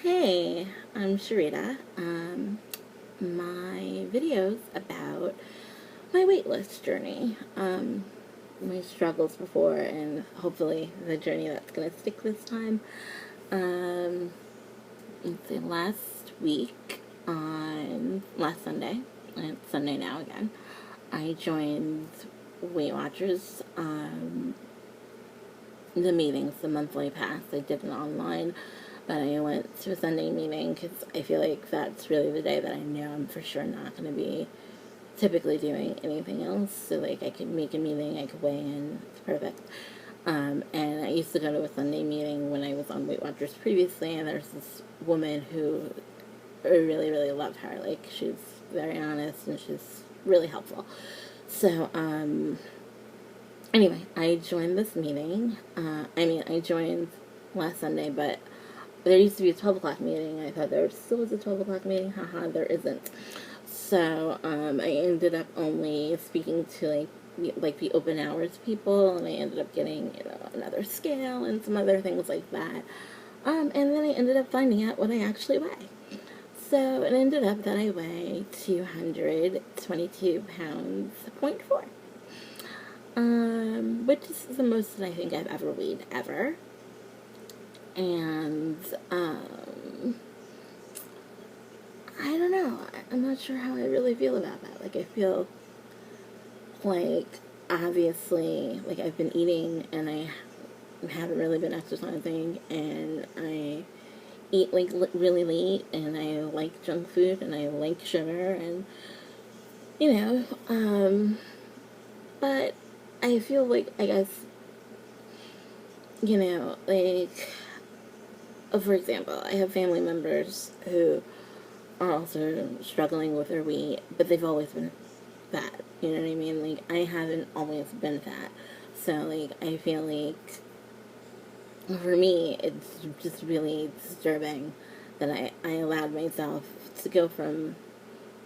Hey, I'm Sharita. My videos about my weight loss journey, my struggles before, and hopefully the journey that's going to stick this time. Um, let's see, last Sunday, and it's Sunday now again, I joined Weight Watchers, the meetings, the monthly pass. I did it online, but I went to a Sunday meeting because I feel like that's really the day that I know I'm for sure not going to be typically doing anything else. So, like, I could make a meeting, I could weigh in, it's perfect. And I used to go to a Sunday meeting when I was on Weight Watchers previously, and there's this woman who I really, really love her. Like, she's very honest and she's really helpful. So, anyway, I joined this meeting. I joined last Sunday, but there used to be a 12 o'clock meeting. I thought there still was a 12 o'clock meeting. Haha, there isn't. So, I ended up only speaking to, like the open hours people, and I ended up getting, another scale and some other things like that. And then I ended up finding out what I actually weigh. So, it ended up that I weigh 222 pounds, 0.4. Which is the most that I think I've ever weighed, ever. And, I don't know. I'm not sure how I really feel about that. Like, I feel like, obviously, like, I've been eating and I haven't really been exercising, and I eat, like, really late, and I like junk food, and I like sugar, and, but I feel like, I guess, like, for example, I have family members who are also struggling with their weight, but they've always been fat. You know what I mean? Like, I haven't always been fat. So, like, I feel like, for me, it's just really disturbing that I allowed myself to go from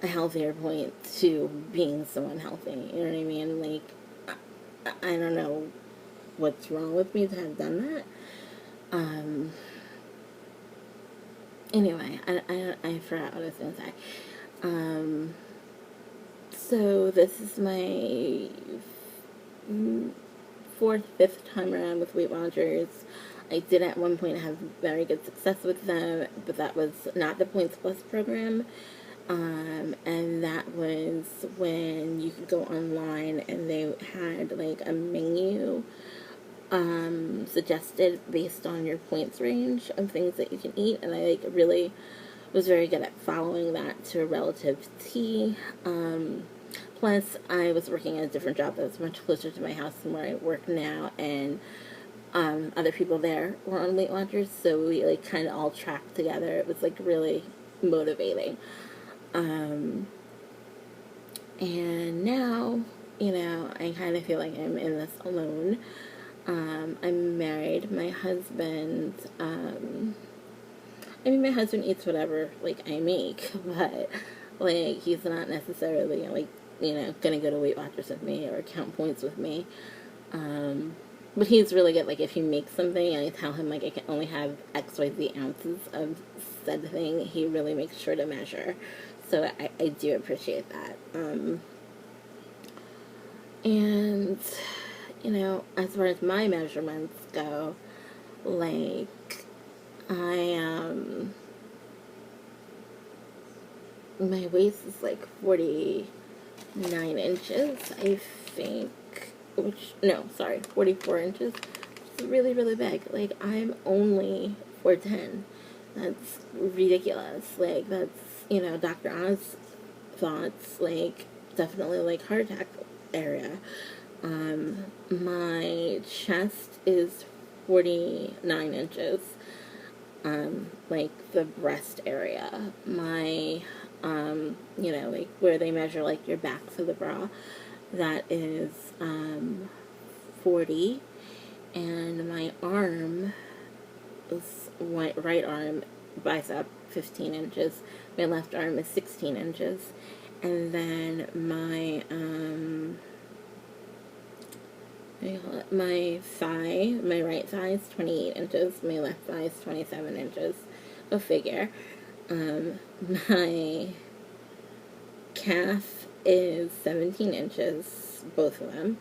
a healthier point to being so unhealthy. You know what I mean? Like, I don't know what's wrong with me to have done that. Anyway, I forgot what I was going to say. So this is my fifth time around with Weight Watchers. I did at one point have very good success with them, but that was not the Points Plus program. And that was when you could go online and they had, like, a menu suggested based on your points range of things that you can eat, and I, like, really was very good at following that to a relative T. Plus, I was working at a different job that was much closer to my house than where I work now, and other people there were on Weight Watchers, so we, like, kind of all tracked together. It was, like, really motivating. And now, I kind of feel like I'm in this alone. I'm married. My husband, my husband eats whatever, like, I make, but, like, he's not necessarily, like, gonna go to Weight Watchers with me or count points with me. But he's really good. Like, if he makes something and I tell him, like, I can only have XYZ ounces of said thing, he really makes sure to measure. So I do appreciate that. And, as far as my measurements go, like, my waist is, like, 49 inches, I think. 44 inches. It's really, really big. Like, I'm only 4'10". That's ridiculous. Like, that's, Dr. Oz thoughts, like, definitely, like, heart attack area. My chest is 49 inches. Like, the breast area. My, like, where they measure, like, your back to the bra, that is, 40, and my arm is, right arm, bicep, 15 inches, my left arm is 16 inches, and then my my thigh, my right thigh is 28 inches, my left thigh is 27 inches. Go figure. My calf is 17 inches, both of them,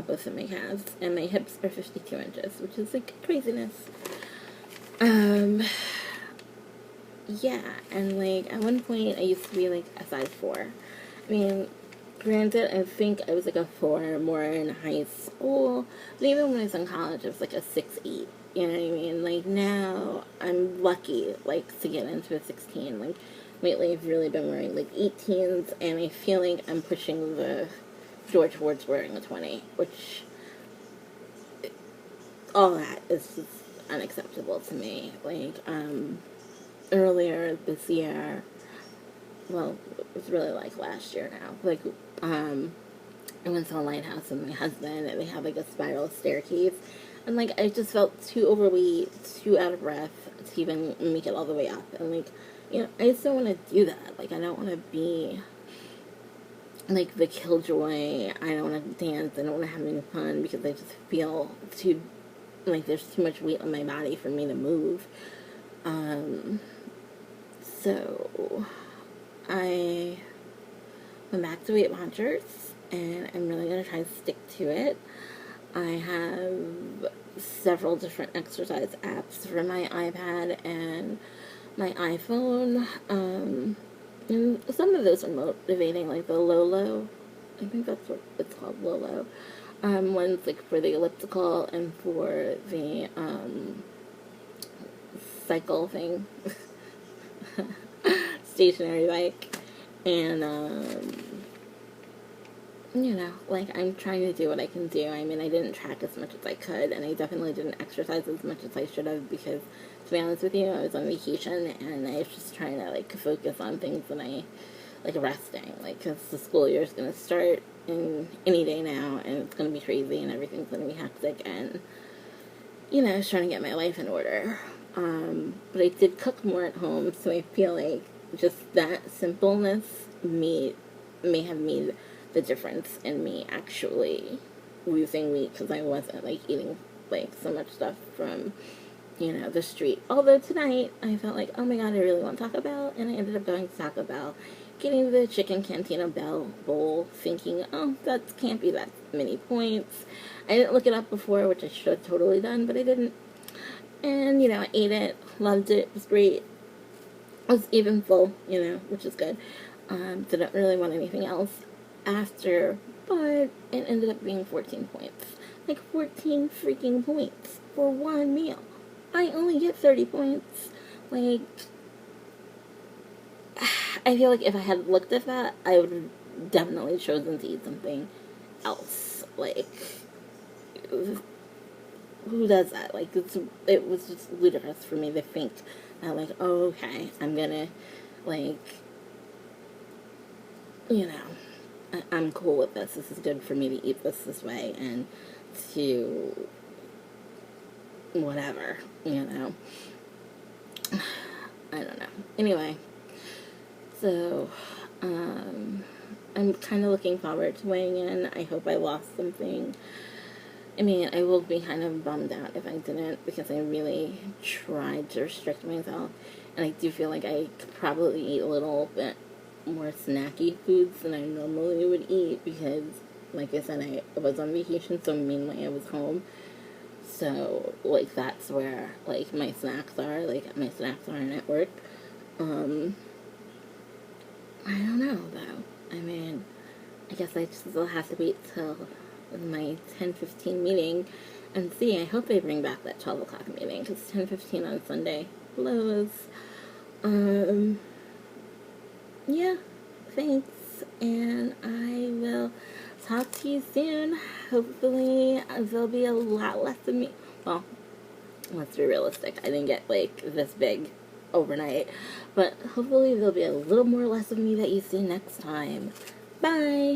both of my calves, and my hips are 52 inches, which is like craziness. Yeah, and like at one point I used to be like a size 4. I mean, granted, I think I was like a 4 more in high school, but even when I was in college, I was like a 6'8". You know what I mean? Like now, I'm lucky like to get into a 16. Like lately, I've really been wearing like 18s, and I feel like I'm pushing the door towards wearing a 20, which all that is just unacceptable to me. Like earlier this year, well, it was really like last year now. Like, I went to a lighthouse with my husband, and they have like a spiral staircase, and like I just felt too overweight, too out of breath to even make it all the way up. And like, you know, I just don't want to do that. Like, I don't want to be like the killjoy. I don't want to dance. I don't want to have any fun because I just feel too like there's too much weight on my body for me to move. So I went back to Weight Watchers, and I'm really going to try to stick to it. I have several different exercise apps for my iPad and my iPhone. And some of those are motivating, like the Lolo. I think that's what it's called, Lolo. One's like for the elliptical and for the cycle thing. Stationary bike. And you know, like, I'm trying to do what I can do. I mean, I didn't track as much as I could, and I definitely didn't exercise as much as I should have, because, to be honest with you, I was on vacation, and I was just trying to, like, focus on things that I, like, resting, like, because the school year is going to start in any day now, and it's going to be crazy, and everything's going to be hectic, and, you know, I was trying to get my life in order. But I did cook more at home, so I feel like just that simpleness may have made the difference in me actually losing weight, because I wasn't like eating like so much stuff from, you know, the street. Although tonight I felt like, oh my god, I really want Taco Bell, and I ended up going to Taco Bell, getting the chicken cantina bowl, thinking, oh, that can't be that many points. I didn't look it up before, which I should have totally done, but I didn't. And, you know, I ate it, loved it, it was great. I was even full, you know, which is good. Didn't really want anything else after, but it ended up being 14 points. Like, 14 freaking points for one meal. I only get 30 points. Like, I feel like if I had looked at that, I would have definitely chosen to eat something else. Like, who does that? Like, it was just ludicrous for me to think that, like, oh, okay, I'm gonna, like, you know, I'm cool with this. This is good for me to eat this way, and to whatever, you know. I don't know. Anyway, so, I'm kind of looking forward to weighing in. I hope I lost something. I mean, I will be kind of bummed out if I didn't, because I really tried to restrict myself, and I do feel like I could probably eat a little bit more snacky foods than I normally would eat, because, like I said, I was on vacation, so mainly I was home, so, like, that's where, like, my snacks are, at work. I don't know, though. I mean, I guess I just will have to wait till my 10:15 meeting and see. I hope they bring back that 12 o'clock meeting, because 10:15 on Sunday blows. Yeah, thanks, and I will talk to you soon. Hopefully, there'll be a lot less of me. Well, let's be realistic. I didn't get, like, this big overnight, but hopefully there'll be a little more less of me that you see next time. Bye!